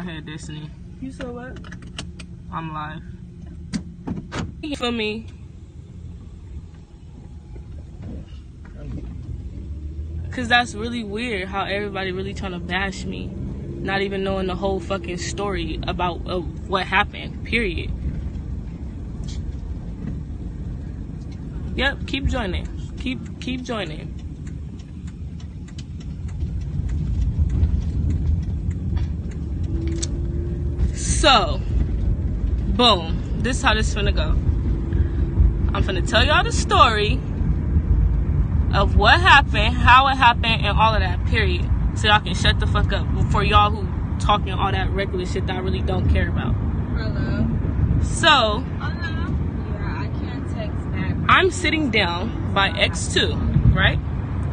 ahead, Destiny. You said what? I'm live. You feel me? Cause that's really weird how everybody really trying to bash me, not even knowing the whole fucking story about what happened, period. Yep, keep joining. Keep joining. So, boom. This is how this finna go. I'm finna tell y'all the story of what happened, how it happened, and all of that, period. So y'all can shut the fuck up for y'all who talking all that regular shit that I really don't care about. Hello. So, Yeah, I can't text back. I'm sitting down by X2, right?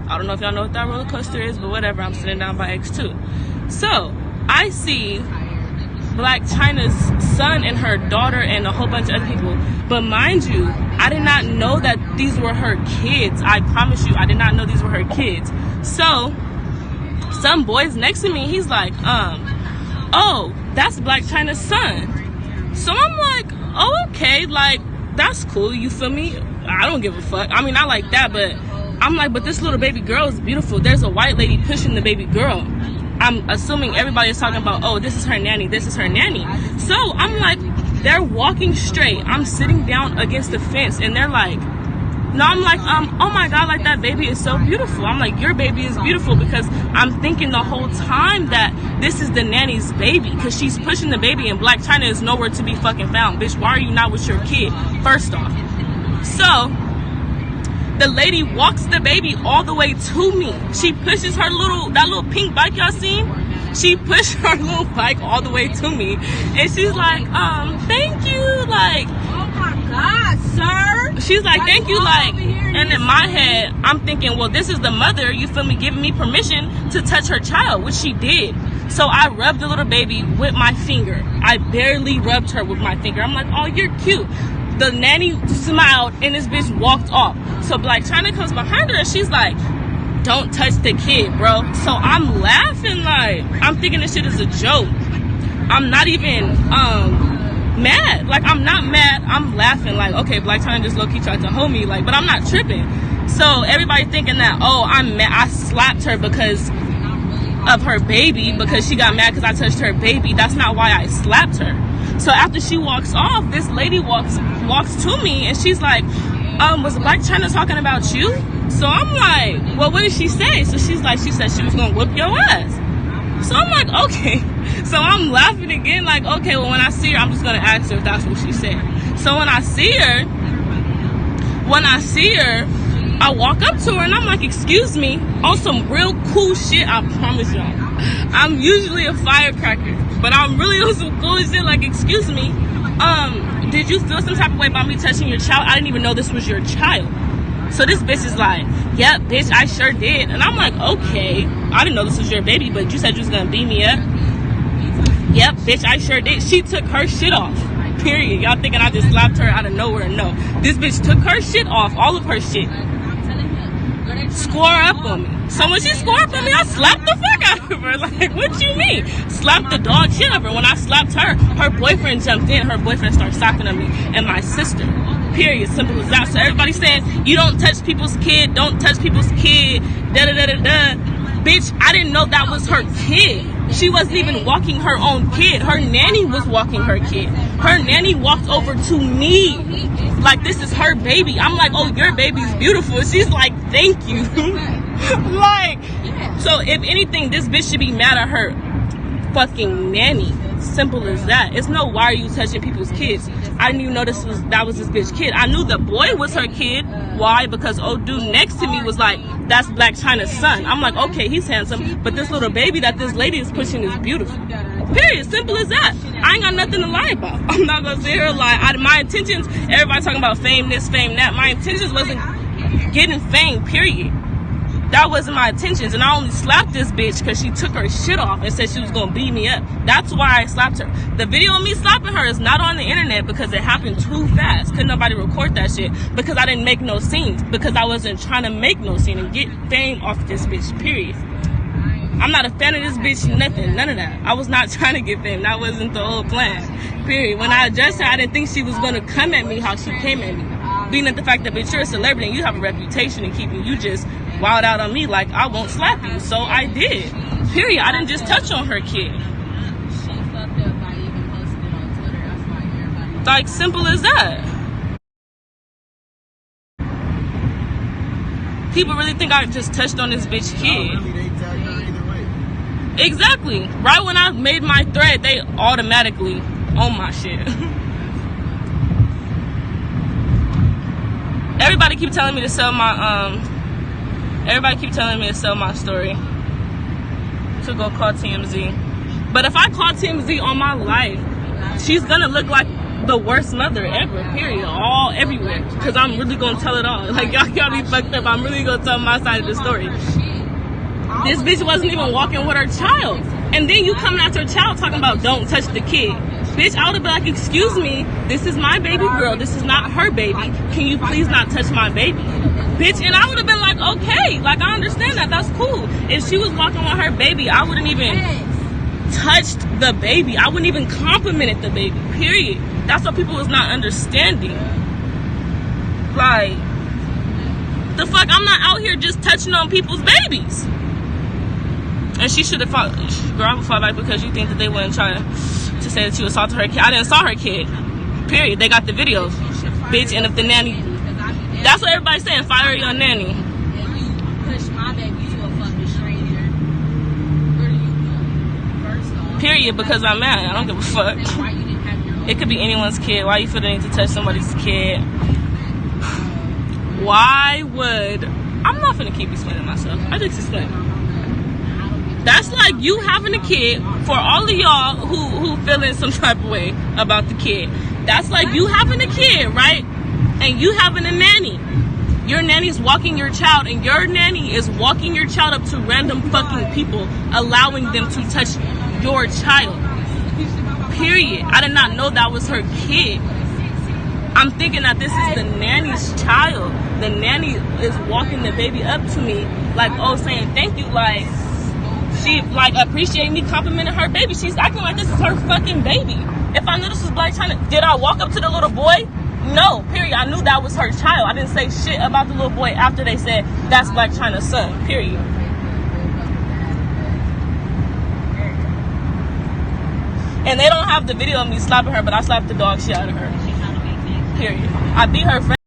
I don't know if y'all know what that roller coaster is, but whatever, I'm sitting down by X2. So, I see Blac Chyna's son and her daughter and a whole bunch of other people. But mind you, I did not know that these were her kids. I promise you, I did not know these were her kids. So, some boy's next to me, he's like, oh, that's Blac Chyna's son. So I'm like, oh, okay, like, that's cool, you feel me? I don't give a fuck. I mean, I like that, but I'm like, but this little baby girl is beautiful. There's a white lady pushing the baby girl. I'm assuming everybody is talking about, oh, this is her nanny, this is her nanny. So I'm like, they're walking straight. I'm sitting down against the fence and they're like, no, I'm like, oh my God, like that baby is so beautiful. I'm like, your baby is beautiful, because I'm thinking the whole time that this is the nanny's baby, because she's pushing the baby and Blac Chyna is nowhere to be fucking found. Bitch, why are you not with your kid? First off. So the lady walks the baby all the way to me. She pushes her that little pink bike y'all seen? She pushed her little bike all the way to me. And she's like, thank you, like, Oh my God, sir. she's like, thank you, like, and in my head, I'm thinking, well, this is the mother, you feel me, giving me permission to touch her child, which she did. So I rubbed the little baby with my finger. I barely rubbed her with my finger. I'm like, oh, you're cute. The nanny smiled and this bitch walked off. So Blac Chyna comes behind her and she's like, don't touch the kid, bro. So I'm laughing, like, I'm thinking this shit is a joke. I'm not even mad. Like, I'm not mad. I'm laughing like, okay, Blac Chyna just low-key tried to hold me, like, but I'm not tripping. So everybody thinking that, oh, I'm mad. I slapped her because of her baby, because she got mad because I touched her baby. That's not why I slapped her. So after she walks off, this lady walks to me and she's like, was Blac Chyna talking about you? So I'm like, well, what did she say? So she's like, she said she was gonna whip your ass. So I'm like, okay. So I'm laughing again, like, okay, well, when I see her, I'm just gonna ask her if that's what she said. So when I see her, I walk up to her and I'm like, excuse me, on some real cool shit, I promise y'all. I'm usually a firecracker, but I'm really on some cool shit, like, excuse me, did you feel some type of way about me touching your child? I didn't even know this was your child. So this bitch is like, yep, bitch, I sure did. And I'm like, okay, I didn't know this was your baby, but you said you was gonna beat me up. Yep, bitch, I sure did. She took her shit off, period. Y'all thinking I just slapped her out of nowhere? No, this bitch took her shit off, all of her shit. Score up on me. So when she scored up on me, I slapped the fuck out of her. Like, what you mean? Slapped the dog shit out of her. When I slapped her, her boyfriend jumped in. Her boyfriend started soccing at me and my sister. Period. Simple as that. So everybody saying, you don't touch people's kid, don't touch people's kid, da-da-da-da-da. Bitch, I didn't know that was her kid. She wasn't even walking her own kid. Her nanny was walking her kid. Her nanny walked over to me like, this is her baby. I'm like, oh, your baby's beautiful. She's like, thank you. Like, so if anything, this bitch should be mad at her fucking nanny. Simple as that. It's no, why are you touching people's kids? I didn't even know that was this bitch kid. I knew the boy was her kid. Why? Because old dude next to me was like, that's Blac Chyna's son. I'm like, okay, he's handsome, but this little baby that this lady is pushing is beautiful. Period. Simple as that. I ain't got nothing to lie about. I'm not gonna sit here and lie. My intentions, everybody talking about fame this, fame that. My intentions wasn't getting fame, period. That wasn't my intentions, and I only slapped this bitch because she took her shit off and said she was gonna beat me up. That's why I slapped her. The video of me slapping her is not on the internet because it happened too fast. Couldn't nobody record that shit because I didn't make no scenes, because I wasn't trying to make no scene and get fame off this bitch, period. I'm not a fan of this bitch, nothing, none of that. I was not trying to get fame. That wasn't the whole plan, period. When I addressed her, I didn't think she was going to come at me how she came at me. Being at the fact that, bitch, you're a celebrity and you have a reputation to keep, and you just wild out on me like I won't slap you. So I did, period. I didn't just touch on her kid. She fucked up by even posting it on Twitter. That's why everybody. Like, simple as that. People really think I just touched on this bitch kid. Really, they tagged her either way. Exactly. Right when I made my thread, they automatically on my shit. Everybody keep telling me to sell my story to go call TMZ. But if I call TMZ on my life, she's gonna look like the worst mother ever, period, all everywhere, because I'm really gonna tell it all. Like, y'all got me fucked up. I'm really gonna tell my side of the story. This bitch wasn't even walking with her child, and then you coming after her child talking about don't touch the kid. Bitch, I would have been like, excuse me, this is my baby girl, this is not her baby, can you please not touch my baby? Bitch, and I would have been like, okay, like, I understand that, that's cool. If she was walking with her baby, I wouldn't even touched the baby. I wouldn't even complimented the baby, period. That's what people was not understanding. Like, the fuck, I'm not out here just touching on people's babies. And she should have fought, girl, I would fight back because you think that they wouldn't try to say that you assaulted her kid. I didn't saw her kid, period. They got the videos, bitch. And if the nanny, that's what everybody's saying, fire your nanny. And you push my baby to a fucking stranger. What are you doing? First off. Period, because I'm mad. I don't give a fuck. Why you didn't have your own? It could be anyone's kid. Why you feel the need to touch somebody's kid? Why would... I'm not finna keep explaining myself. I just explained. That's like you having a kid, for all of y'all who feeling some type of way about the kid. That's like you having a kid, right? And you having a nanny. Your nanny's walking your child, and your nanny is walking your child up to random fucking people, allowing them to touch your child. Period. I did not know that was her kid. I'm thinking that this is the nanny's child. The nanny is walking the baby up to me, like, oh, saying thank you, like, she, like, appreciate me complimenting her baby. She's acting like this is her fucking baby. If I knew this was Blac Chyna, did I walk up to the little boy? No, period. I knew that was her child. I didn't say shit about the little boy after they said that's Blac Chyna's son, period. And they don't have the video of me slapping her, but I slapped the dog shit out of her. Period. I beat her friend.